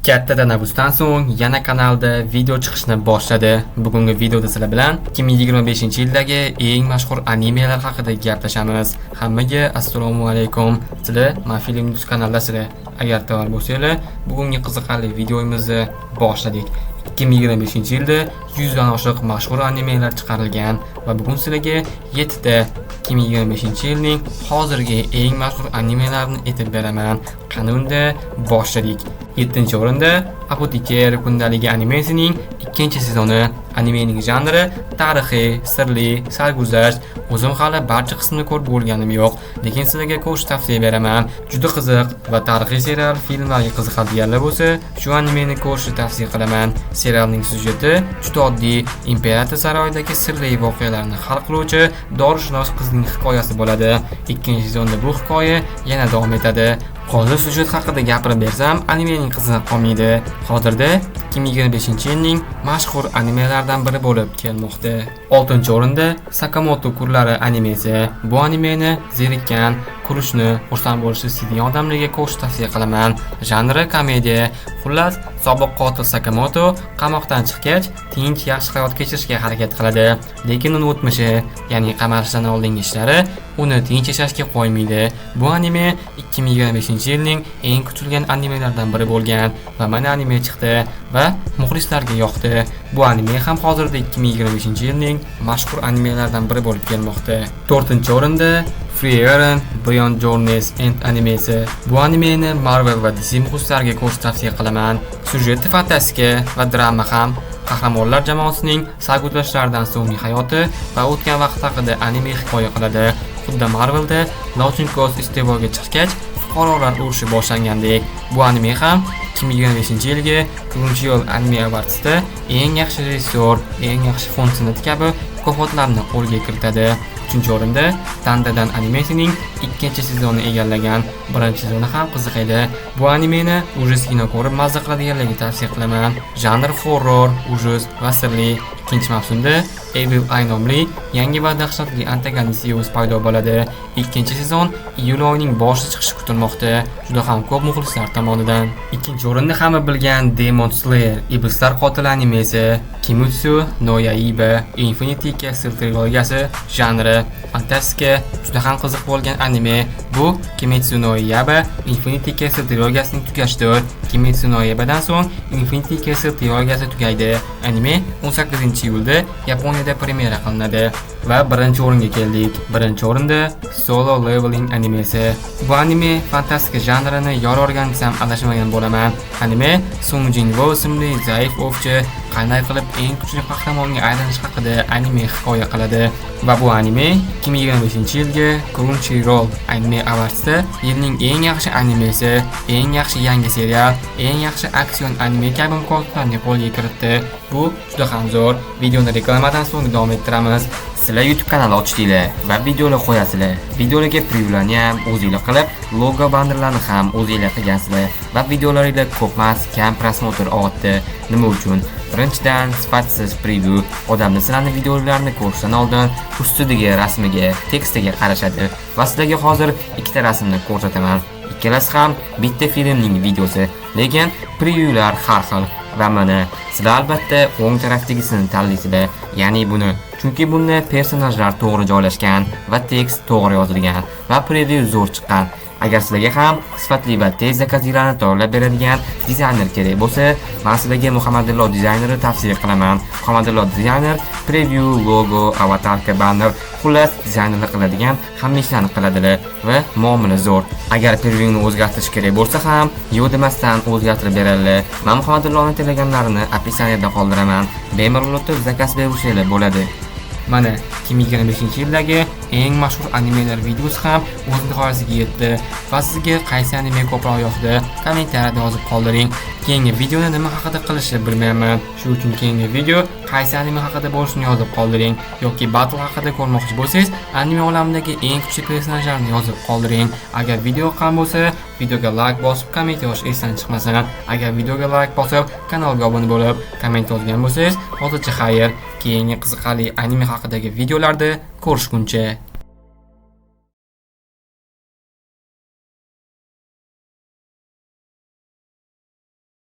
Katta tanaffusdan so'ng yana kanalda video chiqishni boshladi. Bugungi videoda sizlar bilan 2025-yildagi eng mashhur animelar haqida gaplashamiz. Hammaga assalomu alaykum. Sizlar Mafilm News kanaldasizlar. Agar tayyor bo'lsanglar, bugungi qiziqarli videomizni boshladik. 2025-yilda 100 dan oshiq mashhur animelar chiqarilgan va bugun sizlarga 7 ta 2025-yilning hozirgi eng mashhur animelarini aytib beraman. Qani unda boshladik. 7-o'rinda Apoteker kundaligi animesining 2-sezoni. Animening janri tarixiy, sirli, sarguzasht. O'zim hali barcha qismini ko'rib bo'lganim yo'q, lekin sizlarga ko'rish tavsiya beraman. Juda qiziq va tarixiy serial filmlarga qiziqadiganlar bo'lsa, shu animeni ko'rishni tavsiya qilaman. Serialning syujeti juda oddiy, imperator saroyidagi sirli voqealarni hal qiluvchi dorishunos qizning hikoyasi bo'ladi. 2-sezonda bu hikoya yana davom etadi. Hozir syujet haqida gapirib bersam, animening qizig'i qolmaydi. Hozirda 2025-yilning mashhur animelaridan biri bo'lib kelmoqda. 6-o'rinda Sakamoto kurlari animesi. Bu animeni zerikkan, ko'rishni, xursand bo'lishni istaydigan odamlarga ko'rish tavsiya qilaman. Janri komediya. Xullas, sobiq qotil Sakamoto qamoqdan chiqqach, tinch, yaxshi hayot kechirishga harakat qiladi. Lekin uning o'tmishi, ya'ni qamalishdan oldingi ishlari uni tinch yashashga qo'ymaydi. Bu anime 2025-yilning eng kutilgan animelardan biri bo'lgan va mana anime chiqdi va muxlislarga yoqdi. Bu anime ham hozirda 2025-yilning mashhur animelaridan biri bo'lib kelmoqda. 4-o'rinda Frieren Beyond Journeys End animesi. Bu animeni Marvel va DC muxlislariga ko'rish tavsiya qilaman. Syujeti fantastika va drama ham. Qahramonlar jamoasining sarguzashtlaridan so'nggi hayoti va o'tgan vaqt haqida anime hikoya qiladi. Xuddi Marvelda Lochinko's iste'foga chiqgach, fuqarolar urushi boshlangandek, bu anime ham 2025-yilga Crunchyroll Anime Awards'da eng yaxshi rejissyor, eng yaxshi fond san'ati kabi mukofotlarni qo'lga kiritadi. 3-o'rinda Dandadan animesining 2-sezoni egallagan. 1-sezoni ham qiziq edi. Bu animeni ujus kino ko'rib mazza qiladiganlarga tavsiya qilaman. Janr horror, ujus va sirli. 2-mavsumda Evil Eye nomli yangi va dahshatli antagonist Zeus paydo bo'ladi. 2-sezon iyul oyining boshida chiqishi kutilmoqda. Juda ham ko'p muxlislar tomonidan. 2-o'rinda hamma bilgan Demon Slayer Iblislar qotili animesi. Kimetsu no Yaiba Infinity Castle trilogiyasi. Janri fantastika, juda ham qiziq bo'lgan anime. Bu Kimetsu no Yaiba Infinity Castle trilogiyasining tugashidir. Kimetsu no Yaibadan so'ng Infinity Castle trilogiyasi tugaydi. Anime 18-iyulda Yaponiyada premyera qilinadi va 1-o'ringa keldik. 1-o'rinda Solo Leveling animesi. Bu anime fantastika janrini yororgan desam adashmagan bo'laman. Anime Sung Jin-woo ismli zaif ovchi qanday qilib eng kuchli qahramonga aylanish haqida anime hikoya qiladi va bu anime 2025-yilga Crunchyroll Anime Awards'da yilning eng yaxshi animesi, eng yaxshi yangi serial, eng yaxshi aksion anime kabi mukofotlarni qo'lga kiritdi. Bu juda ham zo'r. Videoni reklamadan so'ng davom ettiramiz. Sizlar YouTube kanal ochdinglar va videolar qo'yasizlar. Videolarga previewlarni ham o'zingizlar qilib, logo bannerlarni ham o'zingizlar qilgansizlar va videolaringizda ko'pmas kam prosmotr oldi. Nima uchun? Birinchidan, sifatsiz preview odamlar sizlarning videolarini ko'rishdan oldin ustidagi rasmiga, tekstiga qarashadi va sizlarga hozir ikkita rasmni ko'rsataman. Ikkalasi ham bitta filmning videosi, lekin previewlar har xil. Va mana sizlar albatta o'ng tarafdagisini tanlaysizlar, ya'ni buni. Chunki bunda personajlar to'g'ri joylashgan va tekst to'g'ri yozilgan va preview zo'r chiqqan. Agar sizlarga ham sifatli va tez zakazlarni tayyorlab beradigan dizayner kerak bo'lsa, men sizlarga Muhammadullo dizaynerni tavsiya qilaman. Muhammadullo dizayner preview, logo, avatarka, banner, xullas dizaynerlik qiladigan hamma ishlarni qiladilar va muomala zo'r. Agar previewni o'zgartirish kerak bo'lsa ham, yo'q demasdan o'zgartirib beradilar. Men Muhammadulloning telegamlarini opisiyaniyada qoldiraman. Bemalol o'tib zakaz berishingiz bo'ladi. Mana 2025-yildagi eng mashhur animelar videosi ham o'z nihoyasiga yetdi. Va sizga qaysi anime ko'proq yoqdi? Kommentariyada yozib qoldiring. Keyingi videoni nima haqida qilishni bilmayman. Shuning uchun keyingi video qaysi anime haqida bo'lishini yozib qoldiring. Yoki battle haqida ko'rmoqchi bo'lsangiz, anime olamidagi eng kuchli personajlarni yozib qoldiring. Agar video yoqqan bo'lsa, videoga like bosib, komment yozish esdan chiqmasin. Agar videoga like bosib, kanalga obuna bo'lib, komment yozgan bo'lsangiz, hozircha xayr. Keyingi qiziqarli anime haqidagi videolarda ko'rishguncha